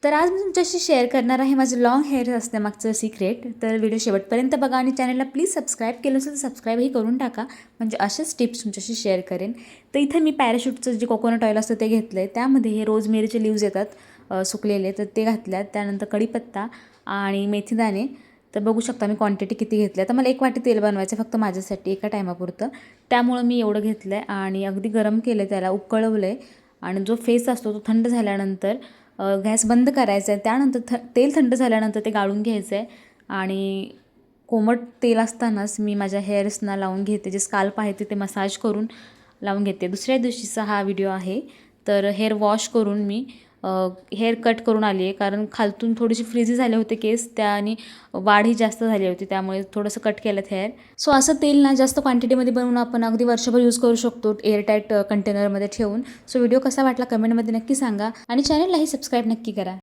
तर आज मी तुमच्याशी शेअर करणार आहे माझं लाँग हेअर असण्यामागचं सिक्रेट. तर व्हिडिओ शेवटपर्यंत बघा आणि चॅनलला प्लीज सबस्क्राईब केलं असेल तर सबस्क्राईबही करून टाका, म्हणजे असेच टिप्स तुमच्याशी शेअर करेन. तर इथं मी पॅराशूटचं जे कोकोनट ऑइल असतं ते घेतलं आहे. त्यामध्ये हे रोजमेरीचे लीव्ज येतात सुकलेले, तर ते घातल्यात. त्यानंतर कढीपत्ता आणि मेथीदाणे. तर बघू शकता मी क्वांटिटी किती घेतली. आता मला 1 वाटी तेल बनवायचं फक्त माझ्यासाठी एका टायमापुरतं, त्यामुळं मी एवढं घेतलं आहे. आणि अगदी गरम केलं आहे, त्याला उकळवलं आहे. आणि जो फेस असतो तो थंड झाल्यानंतर गॅस बंद करायचा आहे. त्यानंतर तेल थंड झाल्यानंतर ते गाळून घ्यायचं आहे. आणि कोमट तेल असतानाच मी माझ्या हेअर्सना लावून घेते. जे स्काल्प आहे ते मसाज करून लावून घेते. दुसऱ्या दिवशीचा हा व्हिडिओ आहे. तर हेअर वॉश करून मी हेअर कट करून आली आहे, कारण खालतून थोडीशी फ्रीझी झाले होते केस, त्याने वाढही जास्त झाली होती, त्यामुळे थोडंसं कट केलं हेअर. सो असं तेल ना जास्त क्वांटिटीमध्ये बनवून आपण अगदी वर्षभर यूज करू शकतो एअरटाईट कंटेनरमध्ये ठेवून. सो व्हिडिओ कसा वाटला कमेंटमध्ये नक्की सांगा आणि चॅनललाही सबस्क्राईब नक्की करा.